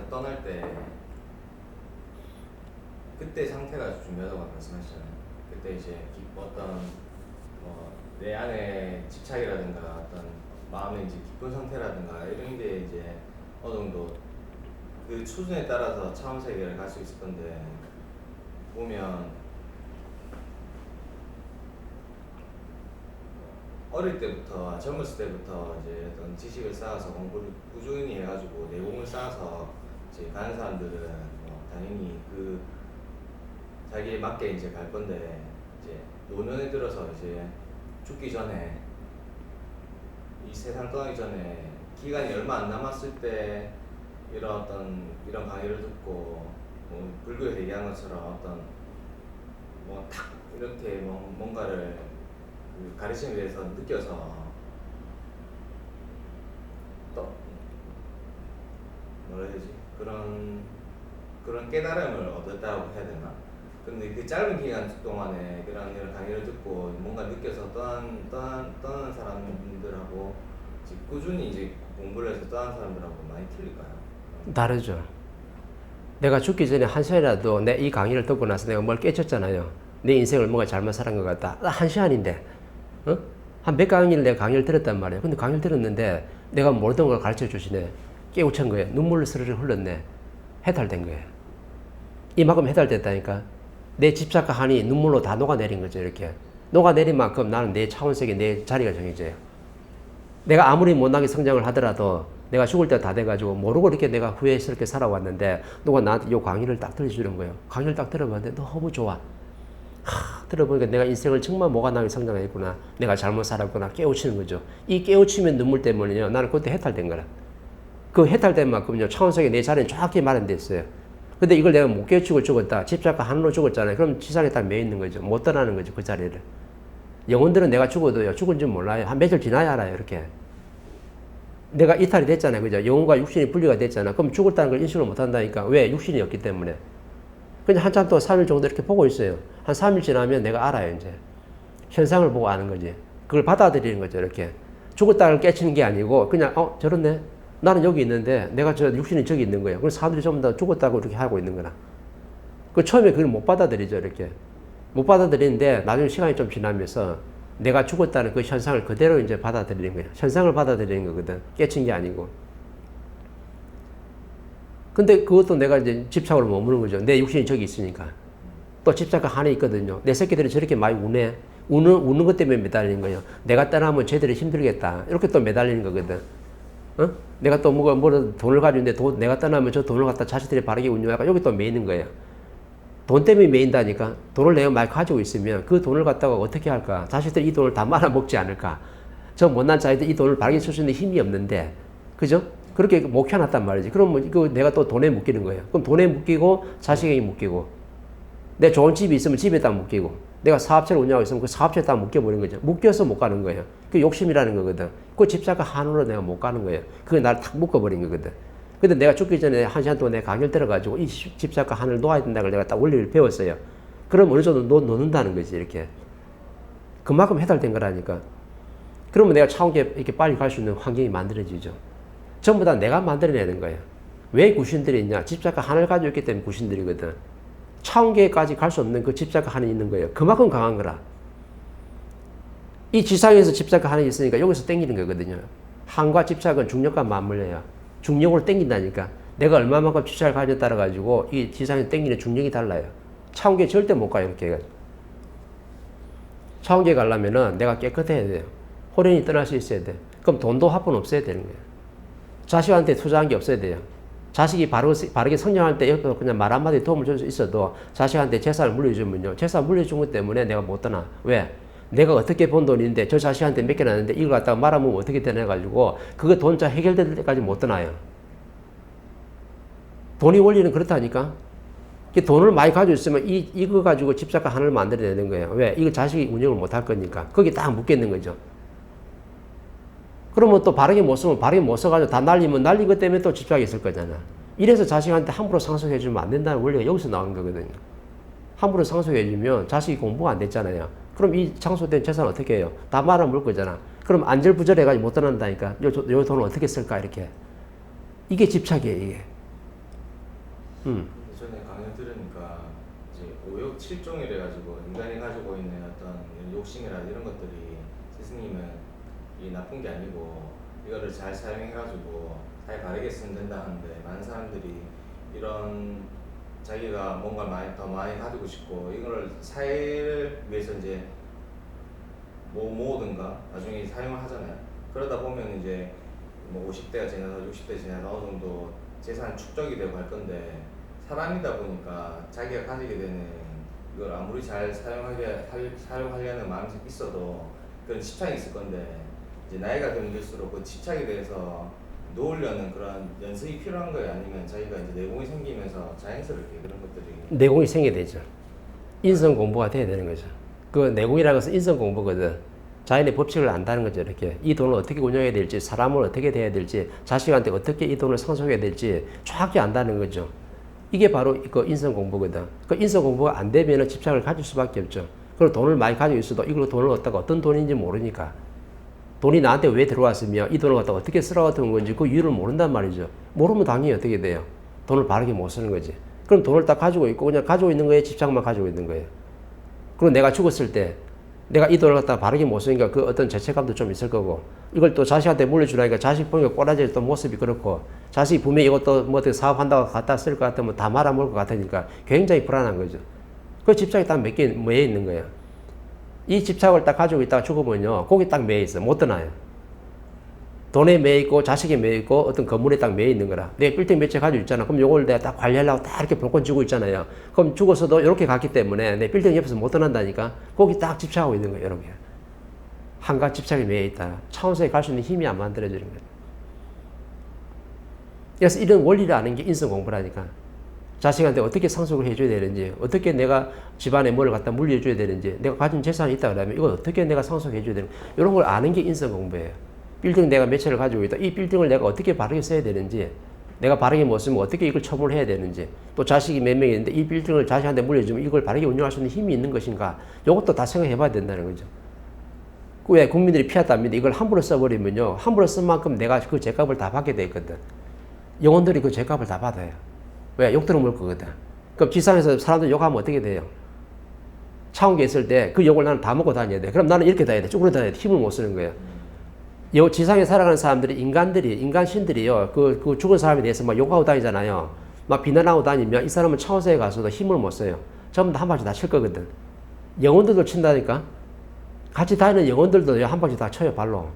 세상에서 떠날 때 그때 상태가 중요하다고 말씀하셨잖아요. 그때 이제 어떤 내 안에 집착이라든가 어떤 마음의 이제 기쁜 상태라든가 이런 게 이제 어느 정도 그 수준에 따라서 차원 세계를 갈 수 있을 건데 보면 어릴 때부터 젊었을 때부터 이제 어떤 지식을 쌓아서 공부를 꾸준히 해가지고 내공을 쌓아서 이제 가는 사람들은 당연히 그 자기에 맞게 이제 갈 건데 이제 노년에 들어서 이제 죽기 전에 이 세상 떠나기 전에 기간이 얼마 안 남았을 때 이런 강의를 듣고 불교에서 얘기한 것처럼 어떤 탁 이렇게 뭔가를 그 가르침에 대해서 느껴서 또 뭐라 해야 되지 그런 깨달음을 얻었다고 해야 되나? 근데 그 짧은 기간 동안에 이런 강의를 듣고 뭔가 느껴서 떠나는 사람들하고 꾸준히 이제 공부를 해서 떠나는 사람들하고 많이 틀릴까요? 다르죠. 내가 죽기 전에 한 시간이라도 내 이 강의를 듣고 나서 내가 뭘 깨쳤잖아요. 내 인생을 뭔가 잘못 살은 것 같다. 한 시간인데, 한 몇 강의를 내가 강의를 들었단 말이에요. 근데 강의를 들었는데 내가 모르던 걸 가르쳐 주시네. 깨우친 거예요. 눈물을 스르르 흘렀네. 해탈된 거예요. 이만큼 해탈됐다니까. 내 집착과 한이 눈물로 다 녹아내린 거죠. 이렇게. 녹아내린 만큼 나는 내 차원색에 내 자리가 정해져요. 내가 아무리 못나게 성장을 하더라도 내가 죽을 때 다 돼가지고 모르고 이렇게 내가 후회스럽게 살아왔는데 누가 나한테 이 강의를 딱 들려주는 거예요. 강의를 딱 들어봤는데 너무 좋아. 들어보니까 내가 인생을 정말 모가나게 성장했구나. 내가 잘못 살았구나. 깨우치는 거죠. 이 깨우치면 눈물 때문에요. 나는 그때 해탈된 거라. 그 해탈된 만큼요. 차원속에 내 자리는 정확히 마련됐어요. 근데 이걸 내가 못 깨우치고 죽었다. 집착과 한으로 죽었잖아요. 그럼 지상에 딱 매여 있는 거죠. 못 떠나는 거죠. 그 자리를. 영혼들은 내가 죽어도요. 죽은 줄 몰라요. 한 며칠 지나야 알아요. 이렇게. 내가 이탈이 됐잖아요. 그죠? 영혼과 육신이 분리가 됐잖아. 그럼 죽었다는 걸 인식을 못 한다니까. 왜? 육신이 없기 때문에. 그냥 한참 동안 3일 정도 이렇게 보고 있어요. 한 3일 지나면 내가 알아요, 이제. 현상을 보고 아는 거지. 그걸 받아들이는 거죠, 이렇게. 죽었다를 깨치는 게 아니고, 그냥, 저렇네. 나는 여기 있는데, 내가 저 육신이 저기 있는 거예요. 그럼 사람들이 전부 다 죽었다고 이렇게 하고 있는 거라. 그 처음에 그걸 못 받아들이죠, 이렇게. 못 받아들이는데, 나중에 시간이 좀 지나면서, 내가 죽었다는 그 현상을 그대로 이제 받아들이는 거예요. 현상을 받아들이는 거거든. 깨친 게 아니고. 근데 그것도 내가 이제 집착으로 머무는 거죠. 내 육신이 저기 있으니까. 또 집착과 한이 있거든요. 내 새끼들이 저렇게 많이 우네. 우는 것 때문에 매달리는 거예요. 내가 떠나면 쟤들이 힘들겠다. 이렇게 또 매달리는 거거든. 내가 또 돈을 가지고 있는데 내가 떠나면 저 돈을 갖다 자식들이 바르게 운용하니까 여기 또 매이는 거예요. 돈 때문에 매인다니까. 돈을 내가 많이 가지고 있으면 그 돈을 갖다가 어떻게 할까? 자식들이 이 돈을 다 말아먹지 않을까? 저 못난 자식들 이 돈을 바르게 쓸 수 있는 힘이 없는데. 그죠? 그렇게 목혀놨단 말이지. 그럼 이거 내가 또 돈에 묶이는 거예요. 그럼 돈에 묶이고 자식에게 묶이고 내 좋은 집이 있으면 집에다 묶이고 내가 사업체를 운영하고 있으면 그 사업체에다 묶여버리는 거죠. 묶여서 못 가는 거예요. 그 욕심이라는 거거든. 그 집착과 한으로 내가 못 가는 거예요. 그게 나를 탁 묶어버린 거거든. 근데 내가 죽기 전에 한 시간 동안 내가 강의를 들어가지고 이 집착과 한을 놓아야 된다는 걸 내가 딱 원리를 배웠어요. 그럼 어느 정도 놓는다는 거지, 이렇게. 그만큼 해탈된 거라니까. 그러면 내가 차원계 이렇게 빨리 갈 수 있는 환경이 만들어지죠. 전부 다 내가 만들어내는 거예요. 왜 구신들이 있냐? 집착과 한을 가지고 있기 때문에 구신들이거든. 차원계까지 갈 수 없는 그 집착과 한이 있는 거예요. 그만큼 강한 거라. 이 지상에서 집착과 한이 있으니까 여기서 땡기는 거거든요. 한과 집착은 중력과 맞물려요. 중력으로 땡긴다니까. 내가 얼마만큼 집착을 가지고 따라가지고 이 지상에 땡기는 중력이 달라요. 차원계 절대 못 가요. 이렇게 해가지고. 차원계 가려면은 내가 깨끗해야 돼요. 호련이 떠날 수 있어야 돼. 그럼 돈도 한 푼 없어야 되는 거예요. 자식한테 투자한 게 없어야 돼요. 자식이 바르게 성장할 때 옆에서 그냥 말 한마디 도움을 줄 수 있어도 자식한테 재산을 물려주면요. 재산 물려준 것 때문에 내가 못 떠나. 왜? 내가 어떻게 번 돈인데 저 자식한테 맡겨놨는데 이걸 갖다가 말아먹으면 어떻게 되나가지고 그거 돈자 해결될 때까지 못 떠나요. 돈이 원리는 그렇다니까. 돈을 많이 가지고 있으면 이거 가지고 집착과 하나를 만들어내는 거예요. 왜? 이거 자식이 운영을 못 할 거니까. 거기 딱 묶겠는 거죠. 그러면 또 바르게 못 쓰면 바르게 못 써가지고 다 날리면 날린 것 때문에 또 집착이 있을 거잖아. 이래서 자식한테 함부로 상속해주면 안 된다는 원리가 여기서 나오는 거거든요. 함부로 상속해주면 자식이 공부가 안 됐잖아요. 그럼 이 상속된 재산 어떻게 해요? 다 말아먹을 거잖아. 그럼 안절부절해가지고 못 떠난다니까. 요 돈을 어떻게 쓸까 이렇게. 이게 집착이에요, 이게. 전에 강연 들으니까 이제 오욕 칠종이래 가지고 인간이 가지고 있는 어떤 욕심이나 이런 것들이 스승님은 이 나쁜 게 아니고 이거를 잘 사용해 가지고 잘 바르게 쓰면 된다 하는데, 많은 사람들이 이런 자기가 뭔가 더 많이 가지고 싶고 이거를 사회를 위해서 이제 뭐 모으든가 나중에 사용을 하잖아요. 그러다 보면 이제 뭐 50대가 지나서 60대 지나서 어느 정도 재산 축적이 되고 할 건데, 사람이다 보니까 자기가 가지게 되는 이걸 아무리 잘 사용하려는 마음이 있어도 그런 집착이 있을 건데, 이제 나이가 들수록 그 집착에 대해서 놓으려는 그런 연습이 필요한 거예요? 아니면 자기가 이제 내공이 생기면서 자연스럽게 그런 것들이 내공이 생겨야 되죠. 인성 공부가 돼야 되는 거죠. 그 내공이라는 것은 인성 공부거든. 자연의 법칙을 안다는 거죠. 이렇게 이 돈을 어떻게 운영해야 될지, 사람을 어떻게 대해야 될지, 자식한테 어떻게 이 돈을 상속해야 될지 정확히 안다는 거죠. 이게 바로 그 인성 공부거든. 그 인성 공부가 안 되면 집착을 가질 수밖에 없죠. 그리고 돈을 많이 가지고 있어도 이걸로 돈을 얻다가 어떤 돈인지 모르니까, 돈이 나한테 왜 들어왔으며 이 돈을 갖다가 어떻게 쓰라고 든 건지 그 이유를 모른단 말이죠. 모르면 당연히 어떻게 돼요? 돈을 바르게 못 쓰는 거지. 그럼 돈을 딱 가지고 있고 그냥 가지고 있는 거에 집착만 가지고 있는 거예요. 그리고 내가 죽었을 때 내가 이 돈을 갖다가 바르게 못 쓰니까 그 어떤 죄책감도 좀 있을 거고, 이걸 또 자식한테 물려주라니까 자식 보니까 꼬라질 또 모습이 그렇고, 자식이 분명히 이것도 뭐 어떻게 사업한다고 갖다 쓸 것 같으면 다 말아먹을 것 같으니까 굉장히 불안한 거죠. 그 집착이 딱 몇 개 매여 있는 거예요. 이 집착을 딱 가지고 있다가 죽으면요, 거기 딱 매여 있어. 못 떠나요. 돈에 매여 있고 자식에 매여 있고 어떤 건물에 딱 매여 있는 거라. 내가 빌딩 몇 채 가지고 있잖아. 그럼 요걸 내가 딱 관리하려고 딱 이렇게 볼건 쥐고 있잖아요. 그럼 죽어서도 이렇게 갔기 때문에 내 빌딩 옆에서 못 떠난다니까. 거기 딱 집착하고 있는 거예요, 여러분. 한가 집착에 매여 있다. 차원소에 갈 수 있는 힘이 안 만들어지는 거예요. 그래서 이런 원리를 아는 게 인성 공부라니까. 자식한테 어떻게 상속을 해줘야 되는지, 어떻게 내가 집안에 뭘 갖다 물려줘야 되는지, 내가 가진 재산이 있다 그러면 이걸 어떻게 내가 상속해줘야 되는지, 이런 걸 아는 게 인성 공부예요. 빌딩 내가 몇 채를 가지고 있다. 이 빌딩을 내가 어떻게 바르게 써야 되는지, 내가 바르게 못 쓰면 어떻게 이걸 처분을 해야 되는지, 또 자식이 몇 명이 있는데 이 빌딩을 자식한테 물려주면 이걸 바르게 운영할 수 있는 힘이 있는 것인가, 이것도 다 생각해 봐야 된다는 거죠. 왜 국민들이 피하답니다. 이걸 함부로 써버리면요, 함부로 쓴 만큼 내가 그 죄값을 다 받게 돼 있거든. 영혼들이 그 죄값을 다 받아요. 왜? 욕 들어먹을 거거든. 그럼 지상에서 사람들 욕하면 어떻게 돼요? 차원계 있을 때 그 욕을 나는 다 먹고 다녀야 돼. 그럼 나는 이렇게 다녀야 돼. 쭈그려 다녀야 돼. 힘을 못 쓰는 거예요. 지상에 살아가는 사람들이, 인간신들이요, 그 죽은 사람에 대해서 막 욕하고 다니잖아요. 막 비난하고 다니면 이 사람은 차원세에 가서도 힘을 못 써요. 전부 다 한 방씩 다 칠 거거든. 영혼들도 친다니까. 같이 다니는 영혼들도 한 방씩 다 쳐요, 발로.